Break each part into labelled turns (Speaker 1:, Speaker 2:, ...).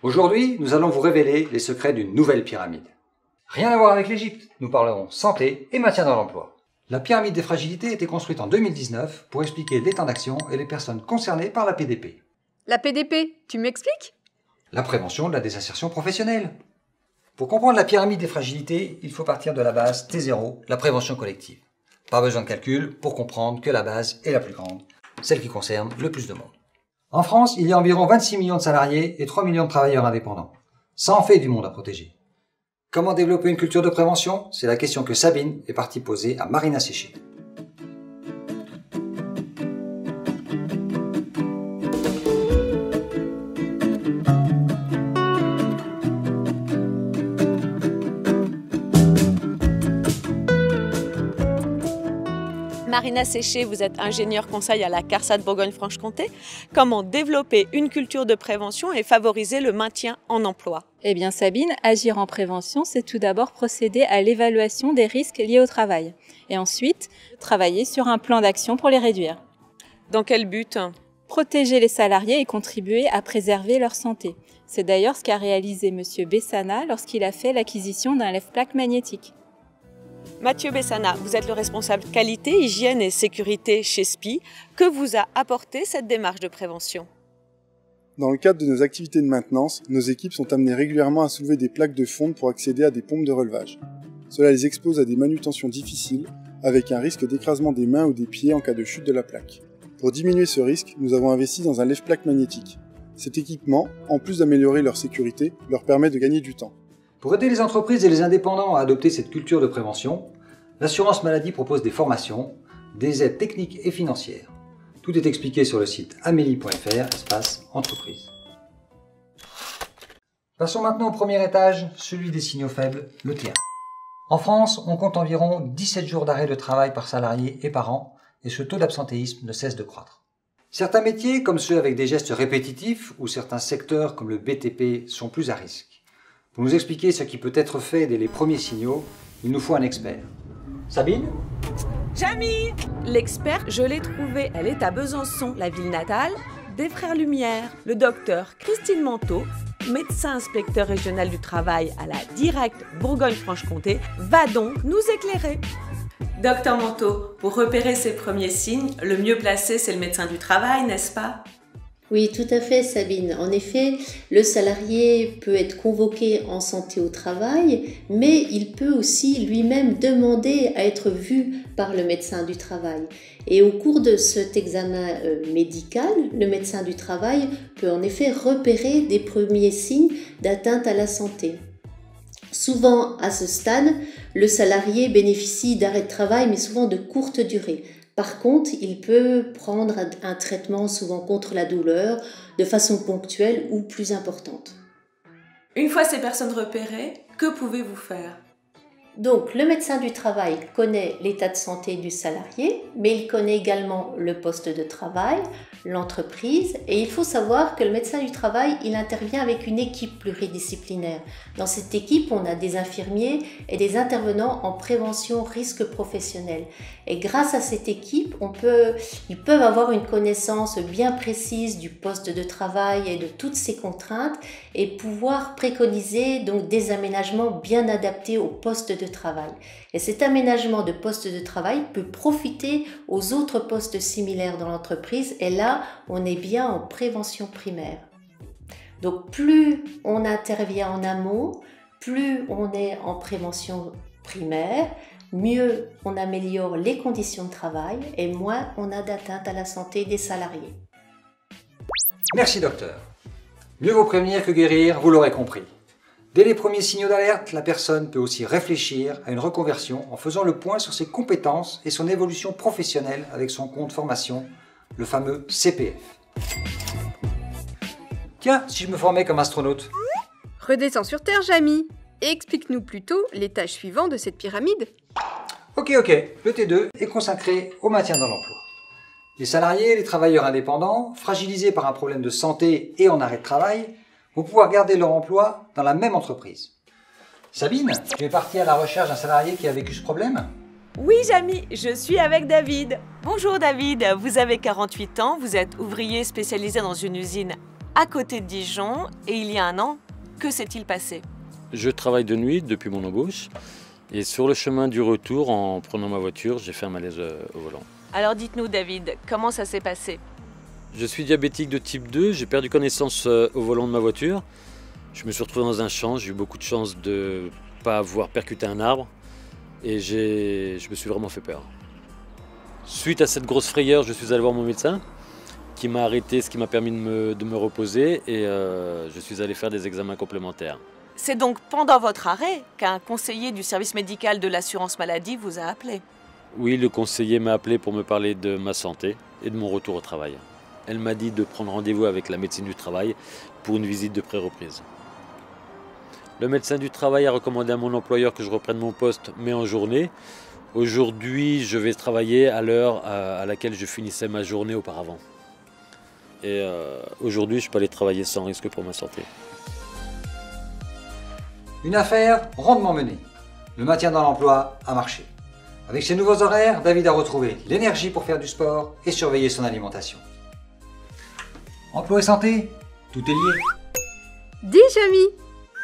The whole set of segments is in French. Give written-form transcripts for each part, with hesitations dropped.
Speaker 1: Aujourd'hui, nous allons vous révéler les secrets d'une nouvelle pyramide. Rien à voir avec l'Égypte, nous parlerons santé et maintien dans l'emploi. La pyramide des fragilités a été construite en 2019 pour expliquer les temps d'action et les personnes concernées par la PDP.
Speaker 2: La PDP, tu m'expliques?
Speaker 1: La prévention de la désinsertion professionnelle. Pour comprendre la pyramide des fragilités, il faut partir de la base T0, la prévention collective. Pas besoin de calcul pour comprendre que la base est la plus grande, celle qui concerne le plus de monde. En France, il y a environ 26 millions de salariés et 3 millions de travailleurs indépendants. Ça en fait du monde à protéger. Comment développer une culture de prévention? C'est la question que Sabine est partie poser à Marina Séché.
Speaker 3: Marina Séché, vous êtes ingénieure conseil à la CARSAT Bourgogne-Franche-Comté. Comment développer une culture de prévention et favoriser le maintien en emploi?
Speaker 4: Eh bien Sabine, agir en prévention, c'est tout d'abord procéder à l'évaluation des risques liés au travail. Et ensuite, travailler sur un plan d'action pour les réduire.
Speaker 3: Dans quel but?
Speaker 4: Protéger les salariés et contribuer à préserver leur santé. C'est d'ailleurs ce qu'a réalisé M. Bessana lorsqu'il a fait l'acquisition d'un lève-plaque magnétique.
Speaker 3: Mathieu Bessana, vous êtes le responsable qualité, hygiène et sécurité chez SPI. Que vous a apporté cette démarche de prévention?
Speaker 5: Dans le cadre de nos activités de maintenance, nos équipes sont amenées régulièrement à soulever des plaques de fonte pour accéder à des pompes de relevage. Cela les expose à des manutentions difficiles, avec un risque d'écrasement des mains ou des pieds en cas de chute de la plaque. Pour diminuer ce risque, nous avons investi dans un lève-plaque magnétique. Cet équipement, en plus d'améliorer leur sécurité, leur permet de gagner du temps.
Speaker 1: Pour aider les entreprises et les indépendants à adopter cette culture de prévention, l'assurance maladie propose des formations, des aides techniques et financières. Tout est expliqué sur le site amélie.fr/entreprise. Passons maintenant au premier étage, celui des signaux faibles, le T1. En France, on compte environ 17 jours d'arrêt de travail par salarié et par an, et ce taux d'absentéisme ne cesse de croître. Certains métiers, comme ceux avec des gestes répétitifs, ou certains secteurs comme le BTP, sont plus à risque. Pour nous expliquer ce qui peut être fait dès les premiers signaux, il nous faut un expert. Sabine?
Speaker 3: Jamy! L'expert, je l'ai trouvé, elle est à Besançon, la ville natale des Frères Lumière. Le docteur Christine Manteau, médecin inspecteur régional du travail à la Direct Bourgogne-Franche-Comté, va donc nous éclairer. Docteur Manteau, pour repérer ces premiers signes, le mieux placé, c'est le médecin du travail, n'est-ce pas?
Speaker 6: Oui, tout à fait, Sabine. En effet, le salarié peut être convoqué en santé au travail, mais il peut aussi lui-même demander à être vu par le médecin du travail. Et au cours de cet examen médical, le médecin du travail peut en effet repérer des premiers signes d'atteinte à la santé. Souvent, à ce stade, le salarié bénéficie d'arrêt de travail, mais souvent de courte durée. Par contre, il peut prendre un traitement souvent contre la douleur de façon ponctuelle ou plus importante.
Speaker 3: Une fois ces personnes repérées, que pouvez-vous faire?
Speaker 6: Donc, le médecin du travail connaît l'état de santé du salarié, mais il connaît également le poste de travail, l'entreprise, et il faut savoir que le médecin du travail, il intervient avec une équipe pluridisciplinaire. Dans cette équipe, on a des infirmiers et des intervenants en prévention risque professionnel. Et grâce à cette équipe, ils peuvent avoir une connaissance bien précise du poste de travail et de toutes ses contraintes et pouvoir préconiser donc des aménagements bien adaptés au poste de travail. Et cet aménagement de poste de travail peut profiter aux autres postes similaires dans l'entreprise et là, on est bien en prévention primaire. Donc plus on intervient en amont, plus on est en prévention primaire, mieux on améliore les conditions de travail et moins on a d'atteinte à la santé des salariés.
Speaker 1: Merci docteur. Mieux vaut prévenir que guérir, vous l'aurez compris. Dès les premiers signaux d'alerte, la personne peut aussi réfléchir à une reconversion en faisant le point sur ses compétences et son évolution professionnelle avec son compte formation, le fameux CPF. Tiens, si je me formais comme astronaute?
Speaker 2: Redescends sur Terre, Jamy, et explique-nous plutôt l'étage suivant de cette pyramide.
Speaker 1: Ok, le T2 est consacré au maintien dans l'emploi. Les salariés et les travailleurs indépendants, fragilisés par un problème de santé et en arrêt de travail, vont pouvoir garder leur emploi dans la même entreprise. Sabine, tu es partie à la recherche d'un salarié qui a vécu ce problème?
Speaker 3: Oui, Jamy, je suis avec David. Bonjour David, vous avez 48 ans, vous êtes ouvrier spécialisé dans une usine à côté de Dijon, et il y a un an, que s'est-il passé?
Speaker 7: Je travaille de nuit depuis mon embauche. Et sur le chemin du retour, en prenant ma voiture, j'ai fait un malaise au volant.
Speaker 3: Alors dites-nous David, comment ça s'est passé?
Speaker 7: Je suis diabétique de type 2, j'ai perdu connaissance au volant de ma voiture. Je me suis retrouvé dans un champ, j'ai eu beaucoup de chance de ne pas avoir percuté un arbre. Et je me suis vraiment fait peur. Suite à cette grosse frayeur, je suis allé voir mon médecin qui m'a arrêté, ce qui m'a permis de me reposer et je suis allé faire des examens complémentaires.
Speaker 3: C'est donc pendant votre arrêt qu'un conseiller du service médical de l'assurance maladie vous a appelé?
Speaker 7: Oui, le conseiller m'a appelé pour me parler de ma santé et de mon retour au travail. Elle m'a dit de prendre rendez-vous avec la médecine du travail pour une visite de pré-reprise. Le médecin du travail a recommandé à mon employeur que je reprenne mon poste, mais en journée. Aujourd'hui, je vais travailler à l'heure à laquelle je finissais ma journée auparavant. Et aujourd'hui, je peux aller travailler sans risque pour ma santé.
Speaker 1: Une affaire rondement menée. Le maintien dans l'emploi a marché. Avec ses nouveaux horaires, David a retrouvé l'énergie pour faire du sport et surveiller son alimentation. Emploi et santé, tout est lié.
Speaker 2: Dis Jamy,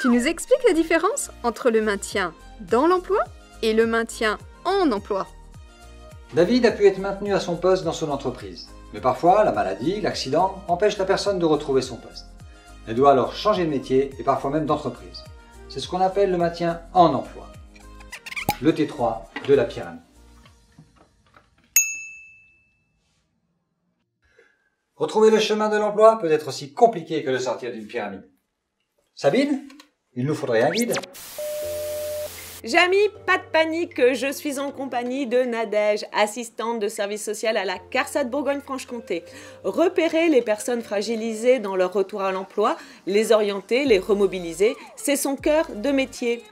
Speaker 2: tu nous expliques la différence entre le maintien dans l'emploi et le maintien en emploi?
Speaker 1: David a pu être maintenu à son poste dans son entreprise. Mais parfois, la maladie, l'accident empêche la personne de retrouver son poste. Elle doit alors changer de métier et parfois même d'entreprise. C'est ce qu'on appelle le maintien en emploi. Le T3 de la pyramide. Retrouver le chemin de l'emploi peut être aussi compliqué que de sortir d'une pyramide. Sabine, il nous faudrait un guide.
Speaker 3: Jamy, pas de panique, je suis en compagnie de Nadège, assistante de service social à la CARSAT Bourgogne-Franche-Comté. Repérer les personnes fragilisées dans leur retour à l'emploi, les orienter, les remobiliser, c'est son cœur de métier.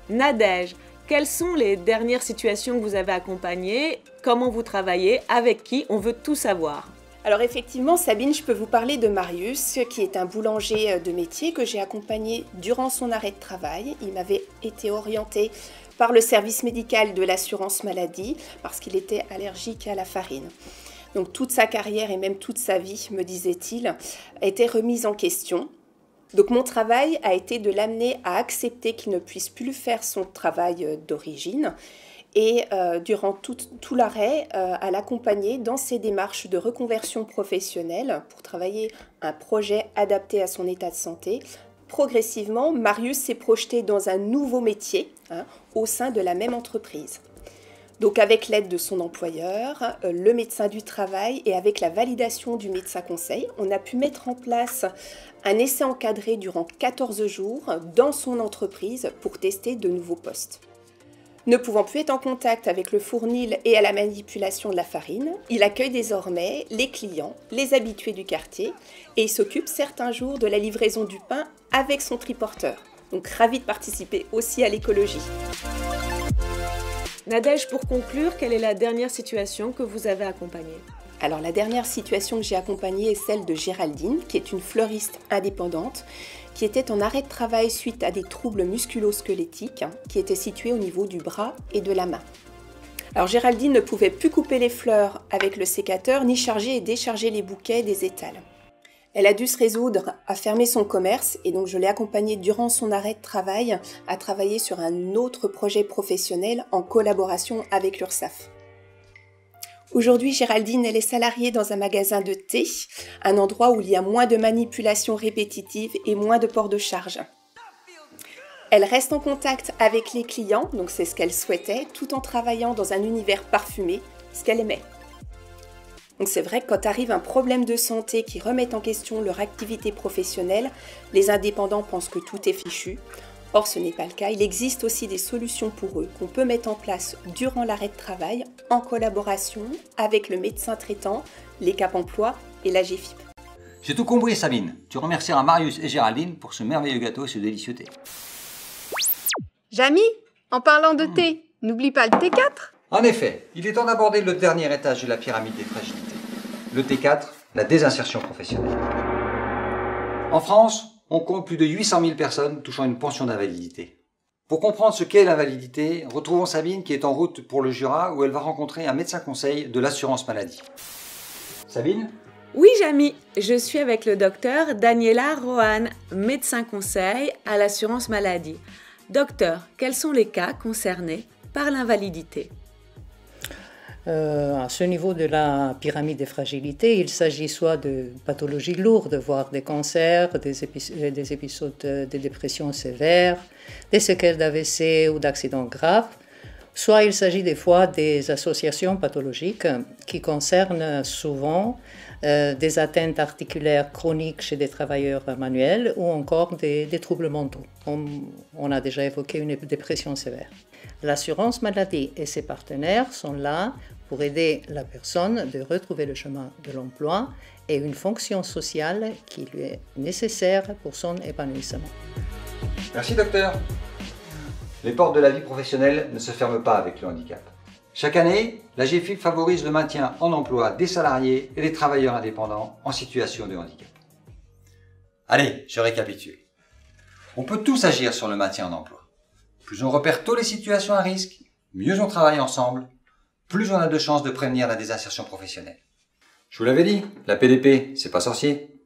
Speaker 3: Nadège, quelles sont les dernières situations que vous avez accompagnées? Comment vous travaillez? Avec qui? On veut tout savoir.
Speaker 8: Alors effectivement, Sabine, je peux vous parler de Marius, qui est un boulanger de métier que j'ai accompagné durant son arrêt de travail. Il m'avait été orienté par le service médical de l'assurance maladie parce qu'il était allergique à la farine. Donc toute sa carrière et même toute sa vie, me disait-il, était remise en question. Donc mon travail a été de l'amener à accepter qu'il ne puisse plus faire son travail d'origine. Et durant tout l'arrêt, à l'accompagner dans ses démarches de reconversion professionnelle pour travailler un projet adapté à son état de santé. Progressivement, Marius s'est projeté dans un nouveau métier au sein de la même entreprise. Donc avec l'aide de son employeur, le médecin du travail et avec la validation du médecin conseil, on a pu mettre en place un essai encadré durant 14 jours dans son entreprise pour tester de nouveaux postes. Ne pouvant plus être en contact avec le fournil et à la manipulation de la farine, il accueille désormais les clients, les habitués du quartier et il s'occupe certains jours de la livraison du pain avec son triporteur. Donc ravi de participer aussi à l'écologie.
Speaker 3: Nadège, pour conclure, quelle est la dernière situation que vous avez accompagnée?
Speaker 8: Alors la dernière situation que j'ai accompagnée est celle de Géraldine, qui est une fleuriste indépendante, qui était en arrêt de travail suite à des troubles musculo-squelettiques qui étaient situés au niveau du bras et de la main. Alors Géraldine ne pouvait plus couper les fleurs avec le sécateur ni charger et décharger les bouquets des étals. Elle a dû se résoudre à fermer son commerce et donc je l'ai accompagnée durant son arrêt de travail à travailler sur un autre projet professionnel en collaboration avec l'URSSAF. Aujourd'hui, Géraldine, elle est salariée dans un magasin de thé, un endroit où il y a moins de manipulations répétitives et moins de port de charge. Elle reste en contact avec les clients, donc c'est ce qu'elle souhaitait, tout en travaillant dans un univers parfumé, ce qu'elle aimait. Donc c'est vrai que quand arrive un problème de santé qui remet en question leur activité professionnelle, les indépendants pensent que tout est fichu. Or, ce n'est pas le cas. Il existe aussi des solutions pour eux qu'on peut mettre en place durant l'arrêt de travail en collaboration avec le médecin traitant, les Cap Emploi et la GFIP.
Speaker 1: J'ai tout compris, Sabine. Tu remercieras Marius et Géraldine pour ce merveilleux gâteau et ce délicieux thé.
Speaker 2: Jamy, en parlant de thé, n'oublie pas le T4.
Speaker 1: En effet, il est temps d'aborder le dernier étage de la pyramide des fragilités. Le T4, la désinsertion professionnelle. En France, on compte plus de 800 000 personnes touchant une pension d'invalidité. Pour comprendre ce qu'est l'invalidité, retrouvons Sabine qui est en route pour le Jura où elle va rencontrer un médecin conseil de l'assurance maladie. Sabine,
Speaker 3: Oui, Jamy, je suis avec le docteur Daniela Rohan, médecin conseil à l'assurance maladie. Docteur, quels sont les cas concernés par l'invalidité?
Speaker 9: À ce niveau de la pyramide des fragilités, il s'agit soit de pathologies lourdes, voire des cancers, des épisodes de dépression sévère, des séquelles d'AVC ou d'accidents graves, soit il s'agit des fois des associations pathologiques qui concernent souvent des atteintes articulaires chroniques chez des travailleurs manuels ou encore des troubles mentaux. On a déjà évoqué une dépression sévère. L'assurance maladie et ses partenaires sont là pour aider la personne de retrouver le chemin de l'emploi et une fonction sociale qui lui est nécessaire pour son épanouissement.
Speaker 1: Merci docteur. Les portes de la vie professionnelle ne se ferment pas avec le handicap. Chaque année, l'AGFIP favorise le maintien en emploi des salariés et des travailleurs indépendants en situation de handicap. Allez, je récapitule. On peut tous agir sur le maintien en emploi. Plus on repère tôt les situations à risque, mieux on travaille ensemble, plus on a de chances de prévenir la désinsertion professionnelle. Je vous l'avais dit, la PDP, c'est pas sorcier.